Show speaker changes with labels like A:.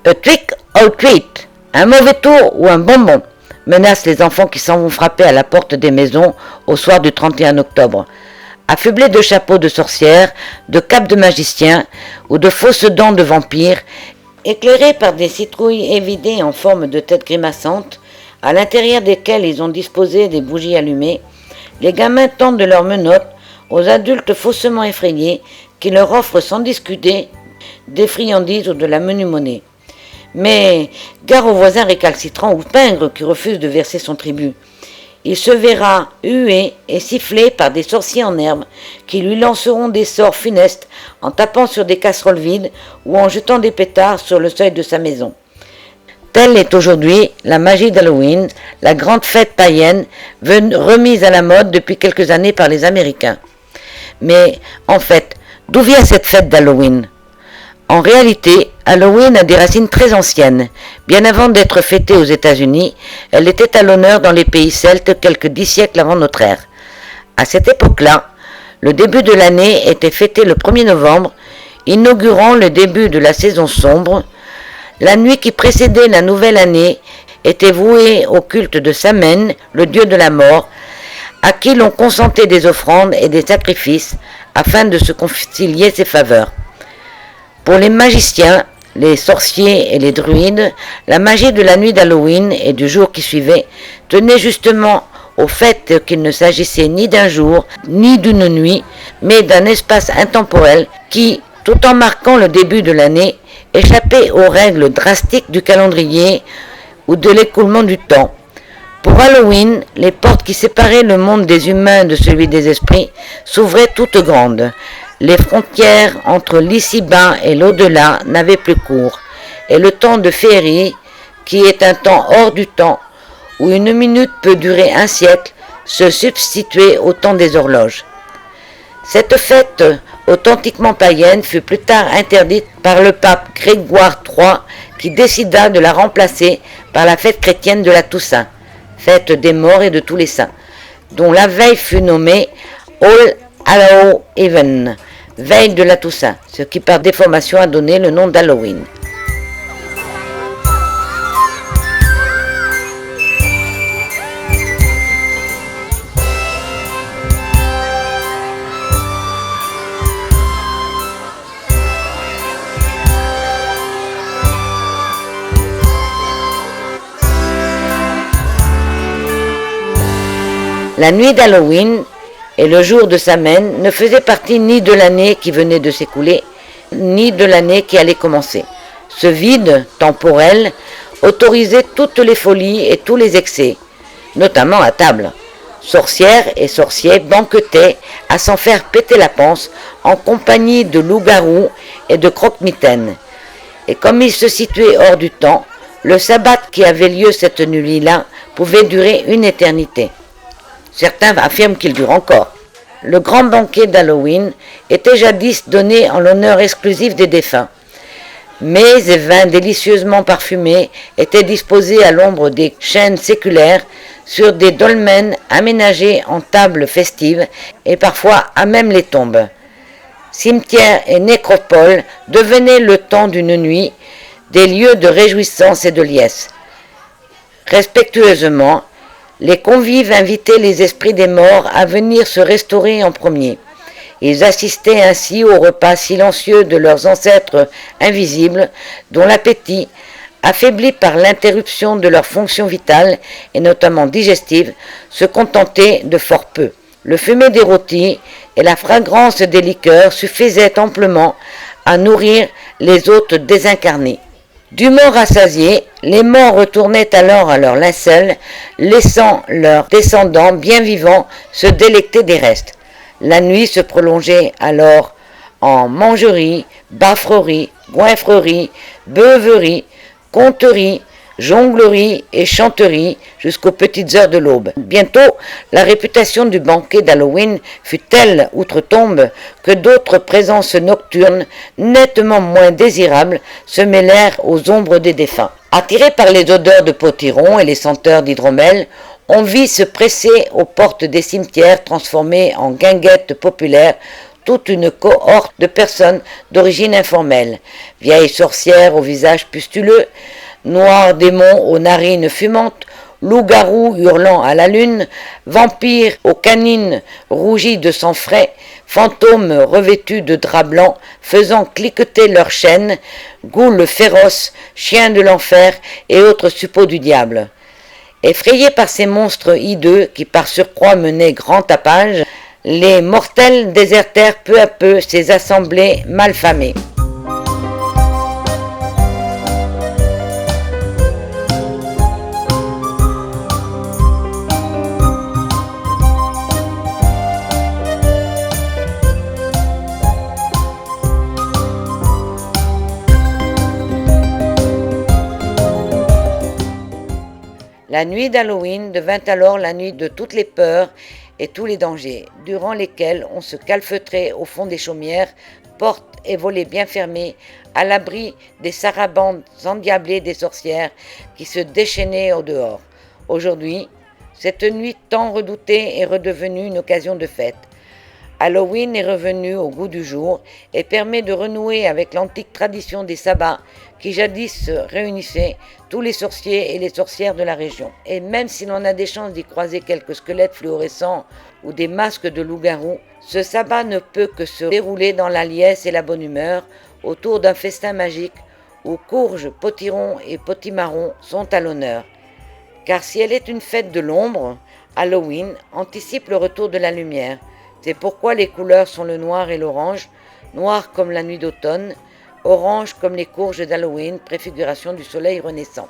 A: A trick or treat, un mauvais tour ou un bonbon, menacent les enfants qui s'en vont frapper à la porte des maisons au soir du 31 octobre. Affublés de chapeaux de sorcières, de capes de magiciens ou de fausses dents de vampires, éclairés par des citrouilles évidées en forme de têtes grimaçantes, à l'intérieur desquelles ils ont disposé des bougies allumées, les gamins tendent leurs menottes aux adultes faussement effrayés qui leur offrent sans discuter des friandises ou de la menue monnaie. Mais gare aux voisins récalcitrants ou pingres qui refusent de verser son tribut. Il se verra hué et sifflé par des sorciers en herbe qui lui lanceront des sorts funestes en tapant sur des casseroles vides ou en jetant des pétards sur le seuil de sa maison. Telle est aujourd'hui la magie d'Halloween, la grande fête païenne remise à la mode depuis quelques années par les Américains. Mais en fait, d'où vient cette fête d'Halloween ? En réalité, Halloween a des racines très anciennes. Bien avant d'être fêtée aux États-Unis, elle était à l'honneur dans les pays celtes quelques 10 siècles avant notre ère. À cette époque-là, le début de l'année était fêté le 1er novembre, inaugurant le début de la saison sombre. La nuit qui précédait la nouvelle année était vouée au culte de Samhain, le dieu de la mort, à qui l'on consentait des offrandes et des sacrifices afin de se concilier ses faveurs. Pour les magiciens, les sorciers et les druides, la magie de la nuit d'Halloween et du jour qui suivait tenait justement au fait qu'il ne s'agissait ni d'un jour ni d'une nuit, mais d'un espace intemporel qui, tout en marquant le début de l'année, échappait aux règles drastiques du calendrier ou de l'écoulement du temps. Pour Halloween, les portes qui séparaient le monde des humains de celui des esprits s'ouvraient toutes grandes. Les frontières entre l'ici-bas et l'au-delà n'avaient plus cours, et le temps de féerie, qui est un temps hors du temps, où une minute peut durer un siècle, se substituait au temps des horloges. Cette fête authentiquement païenne fut plus tard interdite par le pape Grégoire III, qui décida de la remplacer par la fête chrétienne de la Toussaint, fête des morts et de tous les saints, dont la veille fut nommée All Hallow Even, veille de la Toussaint, ce qui par déformation a donné le nom d'Halloween. La nuit d'Halloween et le jour de Samhain ne faisaient partie ni de l'année qui venait de s'écouler, ni de l'année qui allait commencer. Ce vide temporel autorisait toutes les folies et tous les excès, notamment à table. Sorcières et sorciers banquetaient à s'en faire péter la panse en compagnie de loups-garous et de croque-mitaines. Et comme il se situait hors du temps, le sabbat qui avait lieu cette nuit-là pouvait durer une éternité. Certains affirment qu'il dure encore. Le grand banquet d'Halloween était jadis donné en l'honneur exclusif des défunts. Mets et vins délicieusement parfumés étaient disposés à l'ombre des chênes séculaires sur des dolmens aménagés en tables festives et parfois à même les tombes. Cimetières et nécropoles devenaient le temps d'une nuit des lieux de réjouissance et de liesse. Respectueusement, les convives invitaient les esprits des morts à venir se restaurer en premier. Ils assistaient ainsi au repas silencieux de leurs ancêtres invisibles, dont l'appétit, affaibli par l'interruption de leurs fonctions vitales, et notamment digestives, se contentait de fort peu. Le fumet des rôtis et la fragrance des liqueurs suffisaient amplement à nourrir les hôtes désincarnés. Dûment rassasiés, les morts retournaient alors à leur linceul, laissant leurs descendants bien vivants se délecter des restes. La nuit se prolongeait alors en mangeries, baffreries, goinfreries, beuveries, conteries, jongleries et chanteries jusqu'aux petites heures de l'aube. Bientôt, la réputation du banquet d'Halloween fut telle outre-tombe que d'autres présences nocturnes, nettement moins désirables, se mêlèrent aux ombres des défunts. Attirés par les odeurs de potiron et les senteurs d'hydromel, on vit se presser aux portes des cimetières transformés en guinguettes populaires toute une cohorte de personnes d'origine informelle, vieilles sorcières au visage pustuleux, noirs démons aux narines fumantes, loups-garous hurlant à la lune, vampires aux canines rougies de sang frais, fantômes revêtus de draps blancs faisant cliqueter leurs chaînes, goules féroces, chiens de l'enfer et autres suppôts du diable. Effrayés par ces monstres hideux qui par surcroît menaient grand tapage, les mortels désertèrent peu à peu ces assemblées malfamées. La nuit d'Halloween devint alors la nuit de toutes les peurs et tous les dangers, durant lesquels on se calfeutrait au fond des chaumières, portes et volets bien fermés, à l'abri des sarabandes endiablées des sorcières qui se déchaînaient au dehors. Aujourd'hui, cette nuit tant redoutée est redevenue une occasion de fête. Halloween est revenu au goût du jour et permet de renouer avec l'antique tradition des sabbats qui jadis réunissaient tous les sorciers et les sorcières de la région. Et même si l'on a des chances d'y croiser quelques squelettes fluorescents ou des masques de loups-garous, ce sabbat ne peut que se dérouler dans la liesse et la bonne humeur autour d'un festin magique où courges, potirons et potimarrons sont à l'honneur. Car si elle est une fête de l'ombre, Halloween anticipe le retour de la lumière. C'est pourquoi les couleurs sont le noir et l'orange, noir comme la nuit d'automne, orange comme les courges d'Halloween, préfiguration du soleil renaissant.